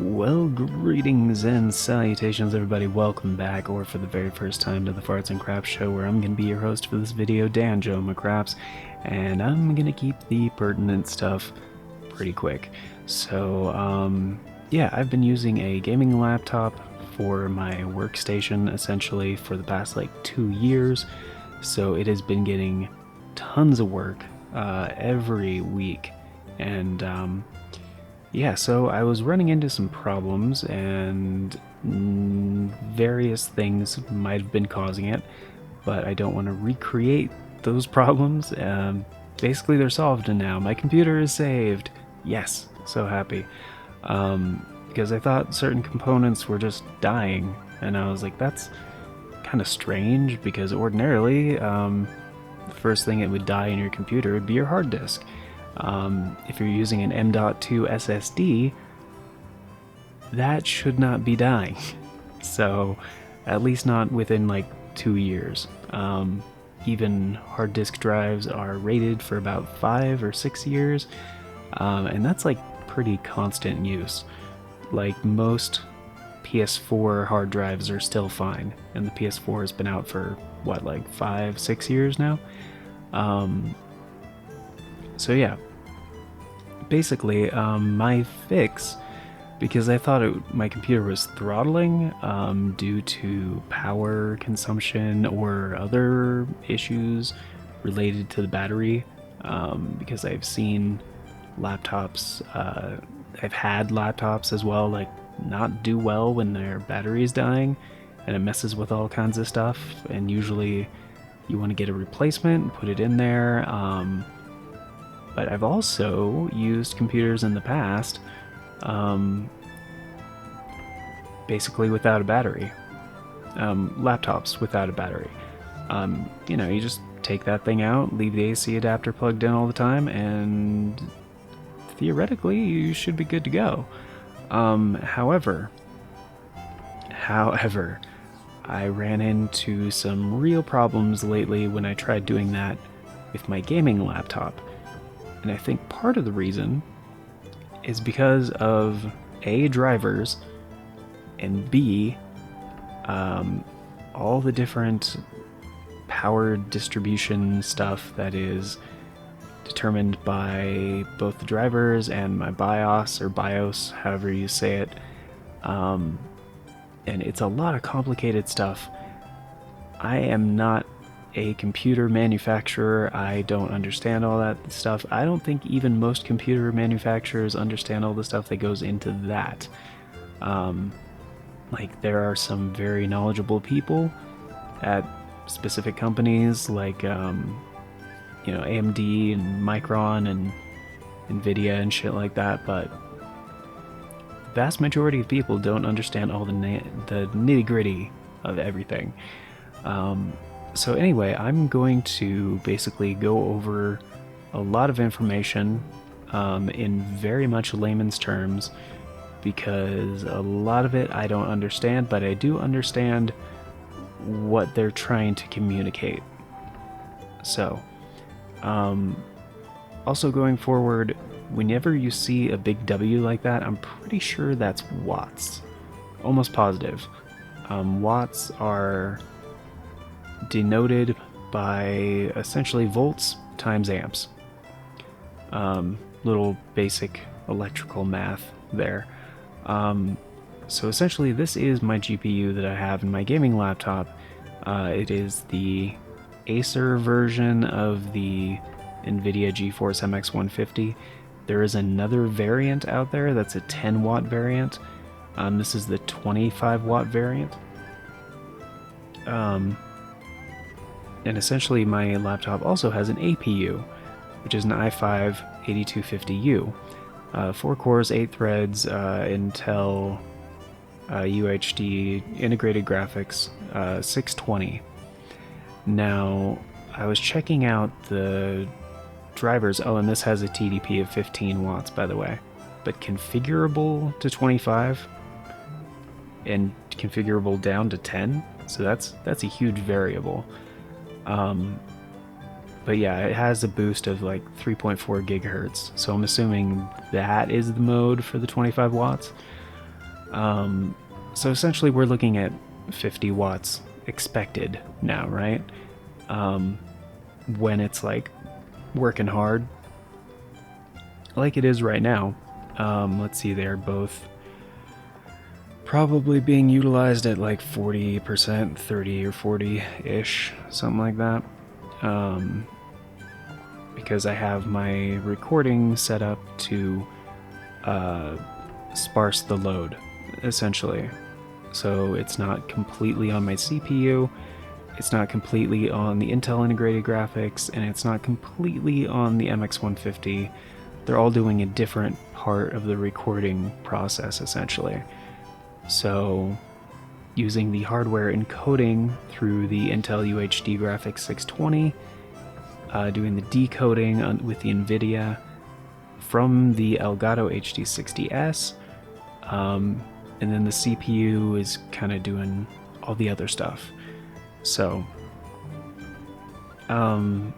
Well, greetings and salutations, everybody. Welcome back, or for the very first time, to the Farts and Craps Show, where I'm going to be your host for this video, Dan Joe McCraps, and I'm going to keep the pertinent stuff pretty quick. So, yeah, I've been using a gaming laptop for my workstation, essentially, for the past, 2 years, so it has been getting tons of work every week, and, yeah, so I was running into some problems, and various things might have been causing it, but I don't want to recreate those problems. Basically, they're solved now. My computer is saved. Yes, so happy. Because I thought certain components were just dying, and I was like, that's kind of strange, because ordinarily, the first thing that would die in your computer would be your hard disk. If you're using an M.2 SSD, that should not be dying. So, at least not within 2 years. Even hard disk drives are rated for about 5 or 6 years, and that's pretty constant use. Like most PS4 hard drives are still fine, and the PS4 has been out for 5, 6 years now. So yeah, basically, my fix, because I thought my computer was throttling due to power consumption or other issues related to the battery, because I've seen laptops, I've had laptops as well, not do well when their battery is dying, and it messes with all kinds of stuff, and usually you want to get a replacement, put it in there. But I've also used computers in the past, basically without a battery. Laptops without a battery. You just take that thing out, leave the AC adapter plugged in all the time, and theoretically you should be good to go. However, I ran into some real problems lately when I tried doing that with my gaming laptop. And I think part of the reason is because of A, drivers, and B, all the different power distribution stuff that is determined by both the drivers and my BIOS, or BIOS, however you say it. And it's a lot of complicated stuff. I am not a computer manufacturer. I don't understand all that stuff. I don't think even most computer manufacturers understand all the stuff that goes into that. There are some very knowledgeable people at specific companies AMD and Micron and Nvidia and shit like that, but the vast majority of people don't understand all the nitty-gritty of everything. So anyway, I'm going to basically go over a lot of information in very much layman's terms, because a lot of it I don't understand, but I do understand what they're trying to communicate. So, also going forward, whenever you see a big W like that, I'm pretty sure that's watts. Almost positive. Watts are denoted by essentially volts times amps. Little basic electrical math there. So essentially, this is my GPU that I have in my gaming laptop. It is the Acer version of the NVIDIA GeForce MX 150. There is another variant out there that's a 10 watt variant. This is the 25 watt variant. And essentially my laptop also has an APU, which is an i5-8250U. 4 cores, 8 threads, Intel UHD integrated graphics, 620. Now, I was checking out the drivers. Oh, and this has a TDP of 15 watts, by the way, but configurable to 25 and configurable down to 10. So that's a huge variable. But yeah, it has a boost of 3.4 gigahertz. So I'm assuming that is the mode for the 25 watts. So essentially we're looking at 50 watts expected now, right? When it's like working hard, like it is right now. Let's see, they're both probably being utilized at like 40%, 30 or 40-ish, something like that. Because I have my recording set up to sparse the load, essentially. So it's not completely on my CPU, it's not completely on the Intel integrated graphics, and it's not completely on the MX150. They're all doing a different part of the recording process, essentially. So using the hardware encoding through the Intel UHD Graphics 620, doing the decoding with the NVIDIA from the Elgato HD60S, and then the CPU is kind of doing all the other stuff. So, and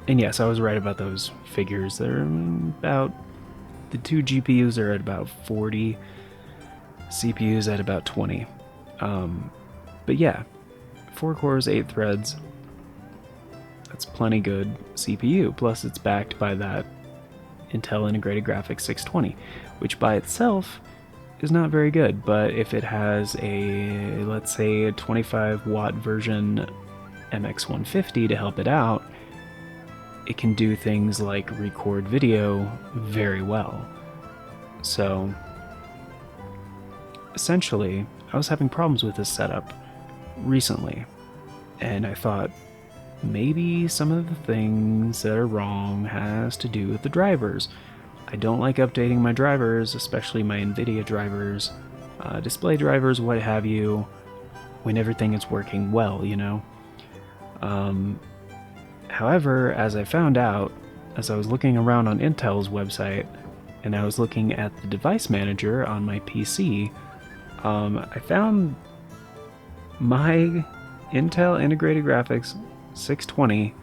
yes, I was right about those figures. They're about, the two GPUs are at about 40, CPUs at about 20. But yeah, 4 cores, 8 threads. That's plenty good CPU. Plus, it's backed by that Intel Integrated Graphics 620, which by itself is not very good. But if it has a, let's say, a 25 watt version MX150 to help it out, it can do things like record video very well. So essentially, I was having problems with this setup recently, and I thought maybe some of the things that are wrong has to do with the drivers. I don't like updating my drivers, especially my NVIDIA drivers, display drivers, what have you, when everything is working well, you know? However, as I found out, as I was looking around on Intel's website, and I was looking at the device manager on my PC, I found my Intel Integrated Graphics 620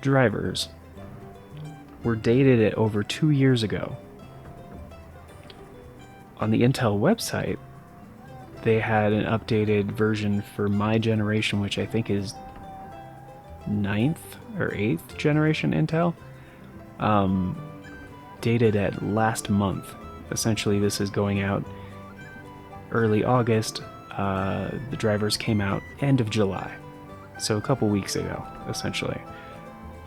drivers were dated at over 2 years ago. On the Intel website, they had an updated version for my generation, which I think is 9th or 8th generation Intel, dated at last month. Essentially, this is going out early August. The drivers came out end of July, so a couple weeks ago, essentially.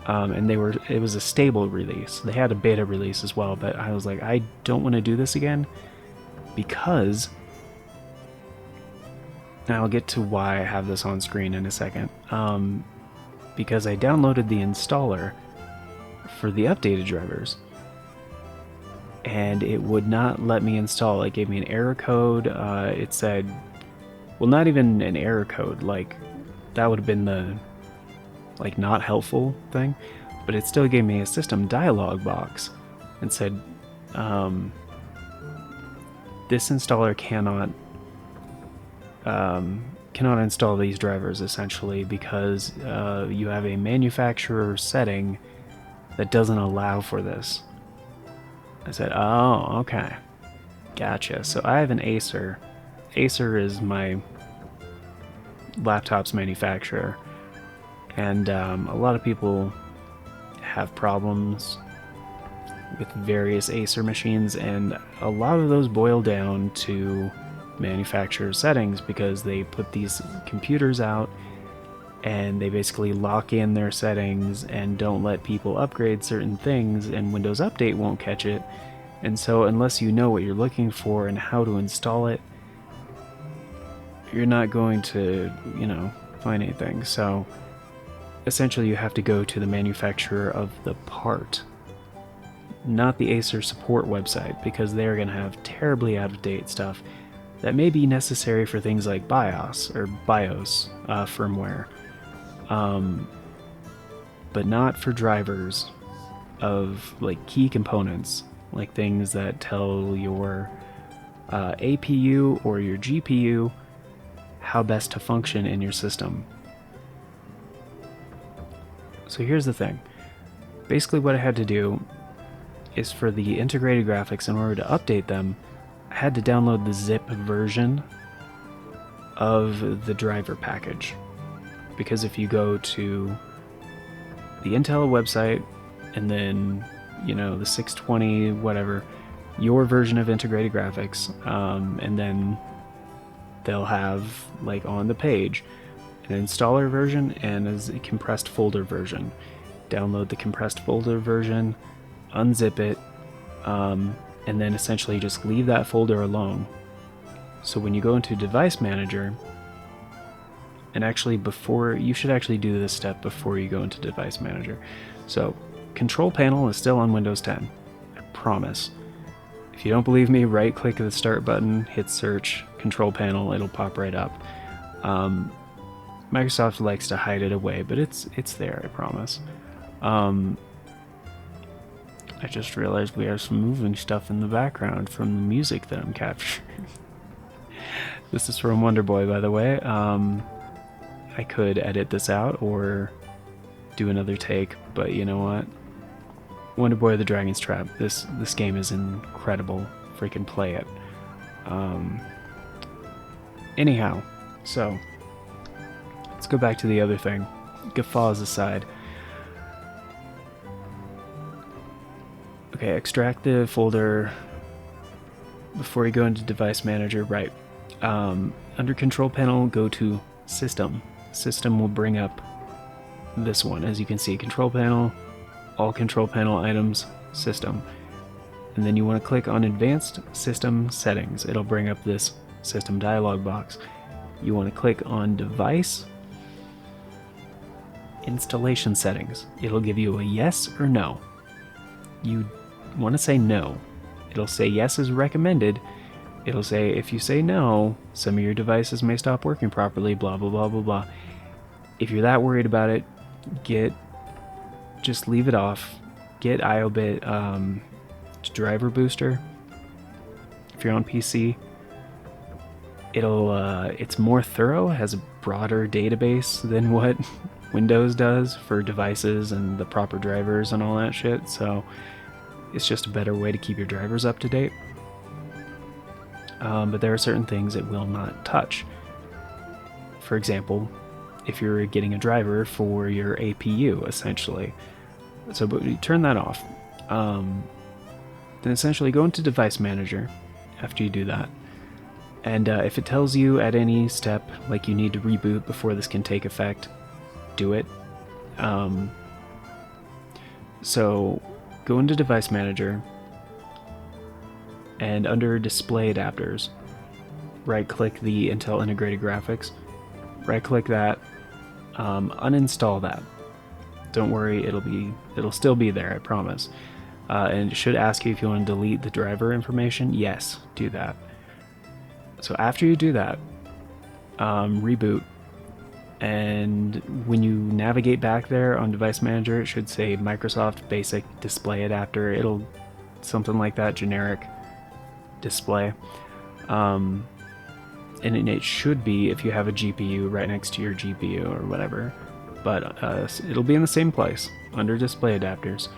And it was a stable release. They had a beta release as well, but I was like, I don't want to do this again, because now I'll get to why I have this on screen in a second. Because I downloaded the installer for the updated drivers, and it would not let me install. It gave me an error code. It said, well, not even an error code, like that would have been the like not helpful thing, but it still gave me a system dialog box and said, this installer cannot install these drivers, essentially, because you have a manufacturer setting that doesn't allow for this. I said, oh, okay, gotcha. So I have an Acer. Acer is my laptop's manufacturer, and a lot of people have problems with various Acer machines, and a lot of those boil down to manufacturer settings, because they put these computers out and they basically lock in their settings and don't let people upgrade certain things, and Windows Update won't catch it. And so unless you know what you're looking for and how to install it, you're not going to, find anything. So essentially you have to go to the manufacturer of the part, not the Acer support website, because they're going to have terribly out-of-date stuff that may be necessary for things like BIOS firmware, but not for drivers of like key components, like things that tell your APU or your GPU how best to function in your system. So here's the thing. Basically what I had to do is, for the integrated graphics, in order to update them, I had to download the zip version of the driver package. Because if you go to the Intel website and then, the 620, whatever, your version of integrated graphics, and then they'll have, like, on the page an installer version and a compressed folder version. Download the compressed folder version, unzip it, and then essentially just leave that folder alone. So when you go into Device Manager, and actually you should actually do this step before you go into Device Manager. So Control Panel is still on Windows 10, I promise. If you don't believe me, right click the Start button, hit Search, Control Panel, it'll pop right up. Microsoft likes to hide it away, but it's there, I promise. I just realized we have some moving stuff in the background from the music that I'm capturing. This is from Wonder Boy, by the way. I could edit this out or do another take, but you know what? Wonder Boy: The Dragon's Trap. This game is incredible. Freaking play it. Anyhow, so let's go back to the other thing. Guffaws aside. Okay, extract the folder before you go into Device Manager. Right. Under Control Panel, go to System. System will bring up this one. As you can see, Control Panel, all Control Panel items, System. And then you want to click on Advanced System Settings. It'll bring up this System dialog box. You want to click on Device Installation Settings. It'll give you a yes or no. You want to say no. It'll say yes is recommended. It'll say if you say no, some of your devices may stop working properly, blah blah blah blah blah. If you're that worried about it, just leave it off. Get IOBIT driver booster. If you're on PC, it's more thorough, has a broader database than what Windows does for devices and the proper drivers and all that shit, so it's just a better way to keep your drivers up to date. But there are certain things it will not touch. For example, if you're getting a driver for your APU, essentially. So, but you turn that off. Then essentially go into Device Manager after you do that. And if it tells you at any step, like you need to reboot before this can take effect, do it. So go into Device Manager, and under Display Adapters, right-click the Intel Integrated Graphics, right-click that, uninstall that. Don't worry, it'll still be there, I promise. And it should ask you if you want to delete the driver information. Yes, do that. So after you do that, reboot, and when you navigate back there on Device Manager, it should say Microsoft Basic Display Adapter. It'll something like that, generic display. And it should be if you have a GPU right next to your GPU or whatever, but it'll be in the same place under Display Adapters.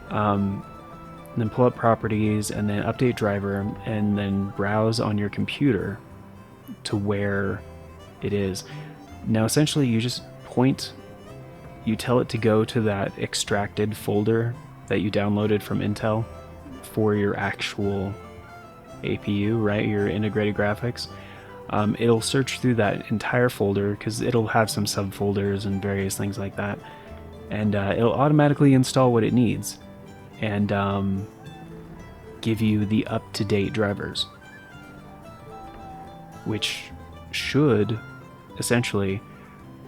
Then pull up Properties and then Update Driver, and then browse on your computer to where it is. Now essentially you just you tell it to go to that extracted folder that you downloaded from Intel for your actual APU, right? Your integrated graphics. It'll search through that entire folder because it'll have some subfolders and various things like that, and it'll automatically install what it needs and give you the up-to-date drivers, which should essentially,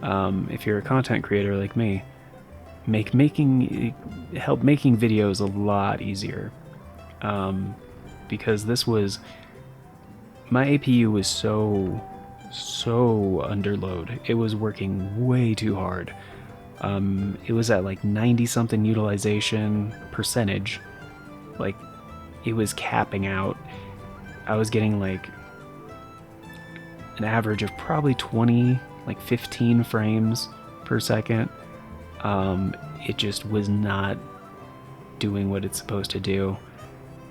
if you're a content creator like me, help making videos a lot easier. Because my APU was so underload. It was working way too hard. It was at like 90 something utilization percentage. Like, it was capping out. I was getting like an average of probably 15 frames per second. It just was not doing what it's supposed to do.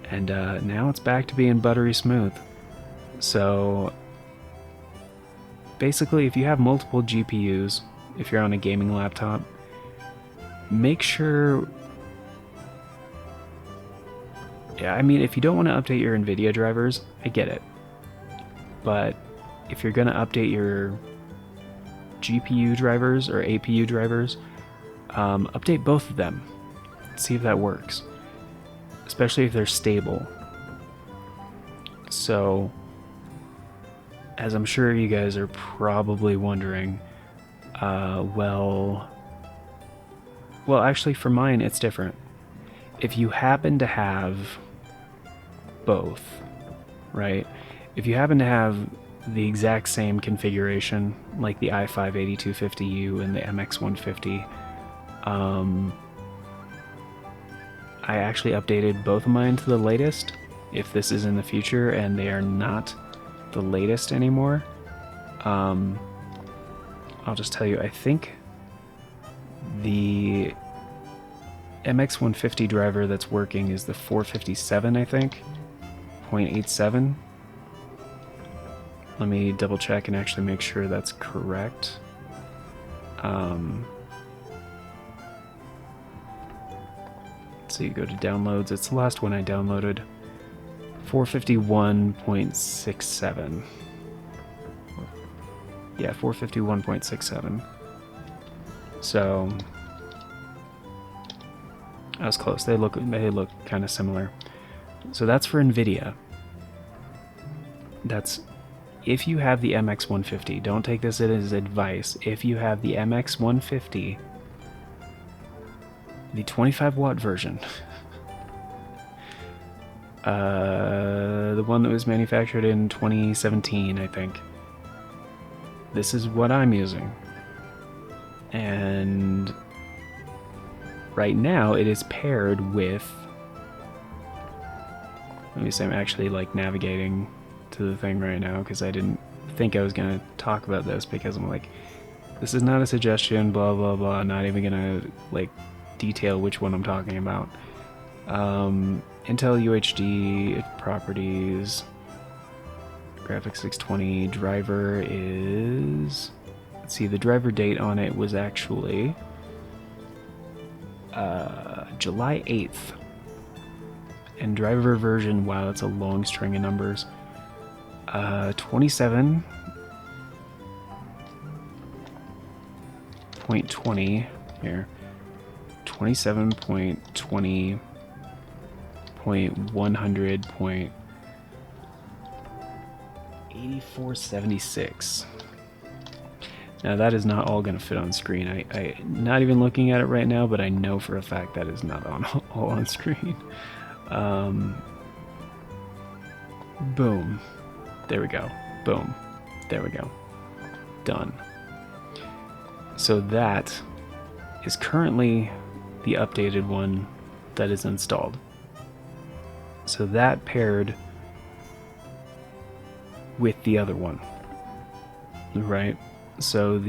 And now it's back to being buttery smooth. So basically, if you have multiple GPUs, if you're on a gaming laptop, make sure... Yeah, I mean, if you don't want to update your NVIDIA drivers, I get it. But if you're going to update your GPU drivers or APU drivers, update both of them. See if that works. Especially if they're stable. So, as I'm sure you guys are probably wondering, well, actually for mine it's different. If you happen to have both, right? If you happen to have the exact same configuration, like the i5-8250U and the MX150, I actually updated both of mine to the latest. If this is in the future and they are not the latest anymore, I'll just tell you, I think the MX150 driver that's working is the 457, I think, 0.87. Let me double check and actually make sure that's correct. So you go to downloads, it's the last one I downloaded. 451.67. Yeah, 451.67. So that was close. They look kind of similar. So that's for NVIDIA. That's if you have the MX150. Don't take this as advice. If you have the MX150, the 25-watt version, the one that was manufactured in 2017, I think. This is what I'm using. And right now it is paired with... Let me say I'm actually like navigating to the thing right now because I didn't think I was going to talk about this because I'm like, this is not a suggestion, blah, blah, blah. Not even going to like detail which one I'm talking about. Intel UHD properties, graphics 620 driver is, let's see, the driver date on it was actually July 8th. And driver version, wow, that's a long string of numbers. 27.20 here. 27.20.100.8476. Now that is not all going to fit on screen. I not even looking at it right now, but I know for a fact that is not all on screen. Boom. There we go. Boom. There we go. Done. So that is currently the updated one that is installed. So that paired with the other one, right? So what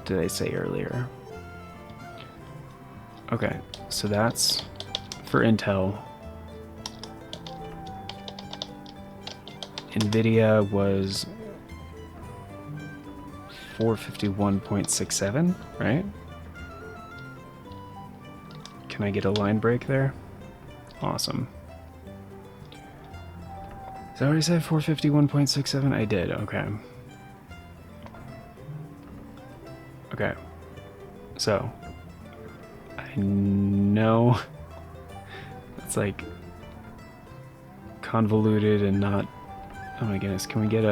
did I say earlier? Okay, so that's for Intel. NVIDIA was 451.67, right? Can I get a line break there? Awesome. Is that what I said? 451.67? I did, okay. Okay. So, I know it's like convoluted and not... Oh my goodness, can I get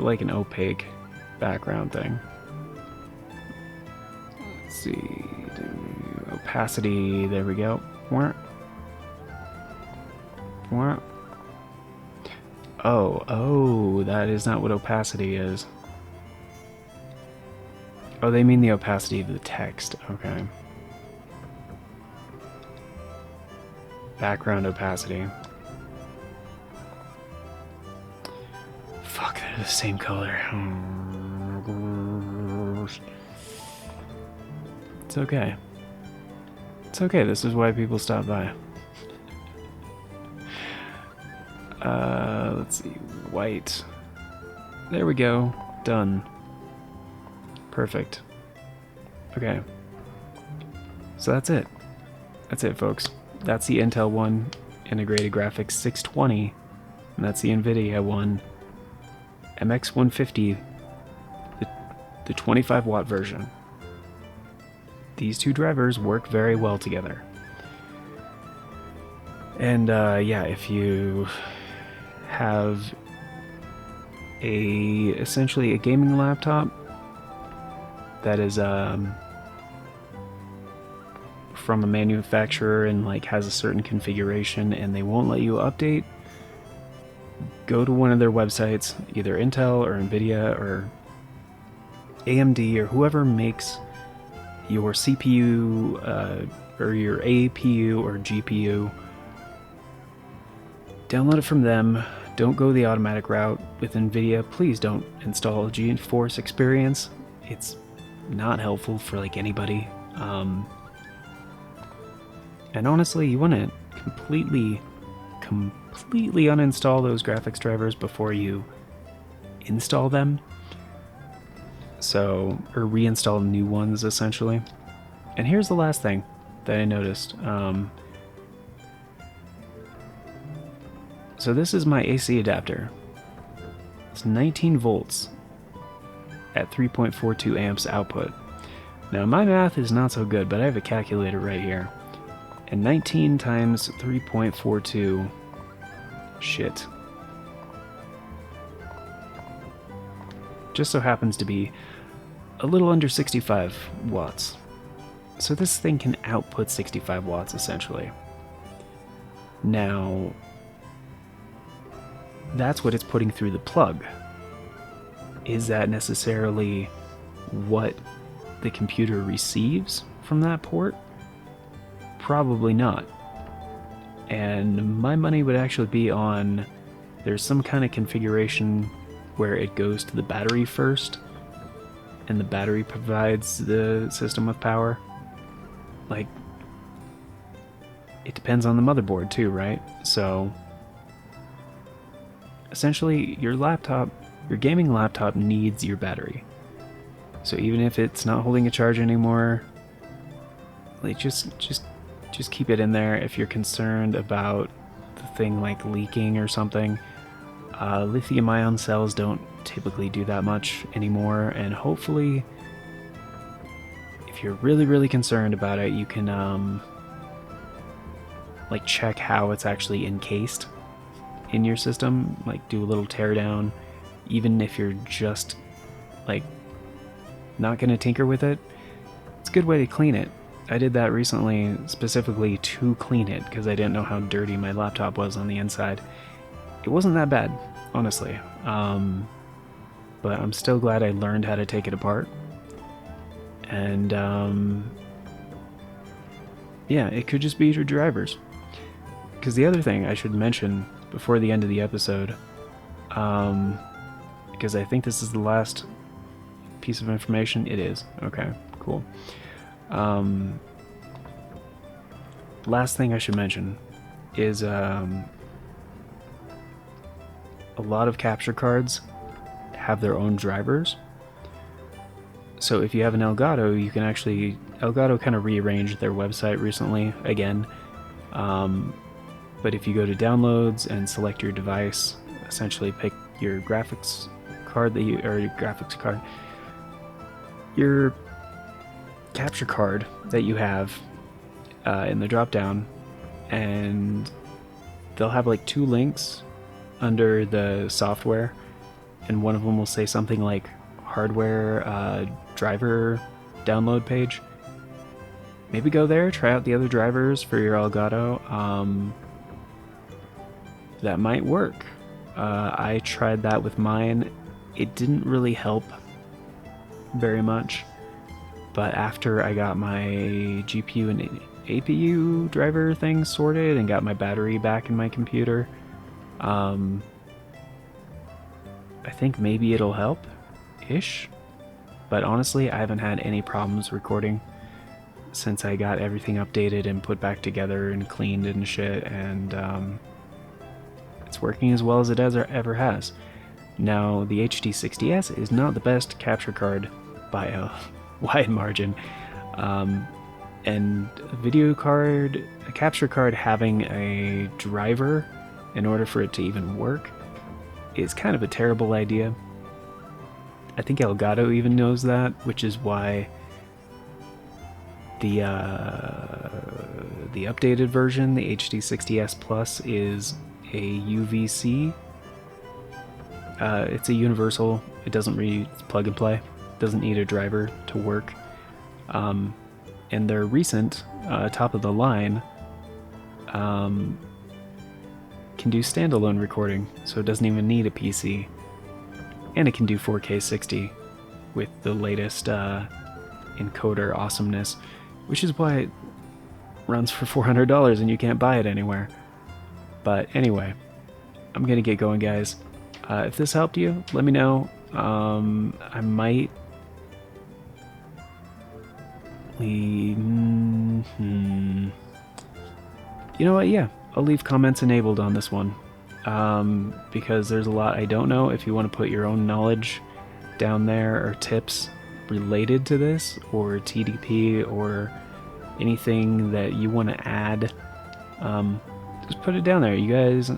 like an opaque background thing? Let's see, opacity, there we go. Oh, that is not what opacity is. Oh, they mean the opacity of the text, okay. Background opacity. Fuck, they're the same color. It's It's okay. It's okay, this is why people stop by. Let's see, white. There we go, done. Perfect. Okay. So that's it. That's it, folks. That's the Intel one, integrated graphics 620, and that's the NVIDIA one, MX150, the 25 watt version. These two drivers work very well together. And yeah, if you have essentially a gaming laptop that is from a manufacturer and like has a certain configuration and they won't let you update, go to one of their websites, either Intel or Nvidia or AMD or whoever makes your CPU or your APU or GPU. Download it from them. Don't go the automatic route with Nvidia. Please don't install GeForce Experience. It's not helpful for like anybody. And honestly, you want to completely uninstall those graphics drivers before you install them. So, or reinstall new ones essentially. And here's the last thing that I noticed. So this is my AC adapter. It's 19 volts at 3.42 amps output. Now my math is not so good, but I have a calculator right here. And 19 times 3.42, shit, just so happens to be a little under 65 watts. So this thing can output 65 watts essentially. Now, that's what it's putting through the plug. Is that necessarily what the computer receives from that port? Probably not. And my money would actually be on, there's some kind of configuration where it goes to the battery first, and the battery provides the system with power. Like, it depends on the motherboard too, right? So, essentially, your laptop, your gaming laptop needs your battery. So even if it's not holding a charge anymore, like just keep it in there. If you're concerned about the thing like leaking or something, lithium-ion cells don't typically do that much anymore, and hopefully, if you're really concerned about it, you can like check how it's actually encased in your system, like do a little teardown, even if you're just like not gonna tinker with it. It's a good way to clean it. I did that recently specifically to clean it because I didn't know how dirty my laptop was on the inside. It wasn't that bad, honestly, but I'm still glad I learned how to take it apart. And yeah, it could just be your drivers. Because the other thing I should mention before the end of the episode, because I think this is the last piece of information. It is. Okay, cool. Last thing I should mention is a lot of capture cards have their own drivers. So if you have an Elgato, you can actually... Elgato kind of rearranged their website recently, again. But if you go to downloads and select your device, essentially pick your graphics card that you... or your graphics card... your capture card that you have in the drop down, and they'll have like two links under the software, and one of them will say something like hardware driver download page. Maybe go there, try out the other drivers for your Elgato. That might work. I tried that with mine. It didn't really help very much, but after I got my GPU and APU driver things sorted and got my battery back in my computer, I think maybe it'll help ish. But honestly, I haven't had any problems recording since I got everything updated and put back together and cleaned and shit, and it's working as well as it ever has. Now, the HD60S is not the best capture card by a wide margin, and a capture card having a driver in order for it to even work is kind of a terrible idea. I think Elgato even knows that, which is why the updated version, the HD60S Plus, is a UVC. It's a universal. It doesn't really plug and play. It doesn't need a driver to work. And their recent top of the line can do standalone recording, so it doesn't even need a PC. And it can do 4K 60 with the latest encoder awesomeness, which is why it runs for $400 and you can't buy it anywhere. But anyway, I'm gonna get going, guys. If this helped you, let me know. I might leave... You know what, yeah, I'll leave comments enabled on this one. Because there's a lot I don't know. If you want to put your own knowledge down there or tips related to this or TDP or anything that you want to add, just put it down there. You guys,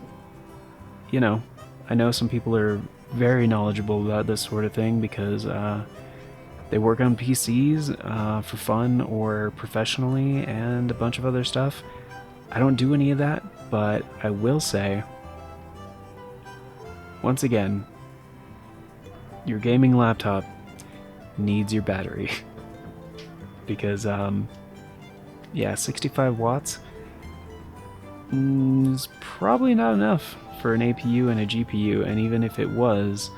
you know, I know some people are very knowledgeable about this sort of thing because they work on PCs for fun or professionally and a bunch of other stuff. I don't do any of that, but I will say, once again, your gaming laptop needs your battery. Because, yeah, 65 watts is probably not enough for an APU and a GPU, and even if it was,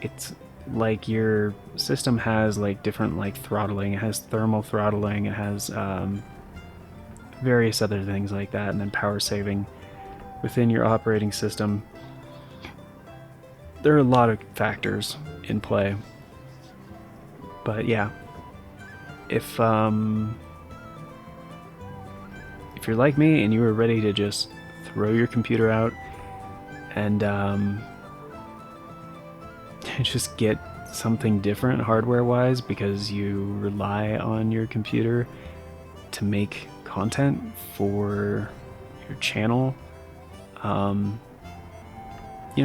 it's like your system has like different like throttling. It has thermal throttling, it has various other things like that, and then power saving within your operating system. There are a lot of factors in play, but yeah, if you're like me and you were ready to just throw your computer out and just get something different hardware-wise because you rely on your computer to make content for your channel, you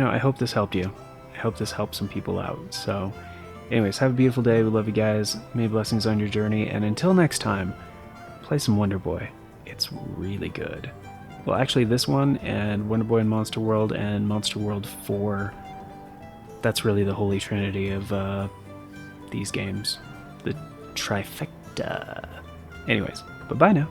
know, I hope this helped you. I hope this helped some people out. So anyways, have a beautiful day. We love you guys. May blessings on your journey, and until next time, play some Wonder Boy. It's really good. Well, actually this one and Wonder Boy and Monster World 4, that's really the holy trinity of these games. The trifecta. Anyways, bye-bye now.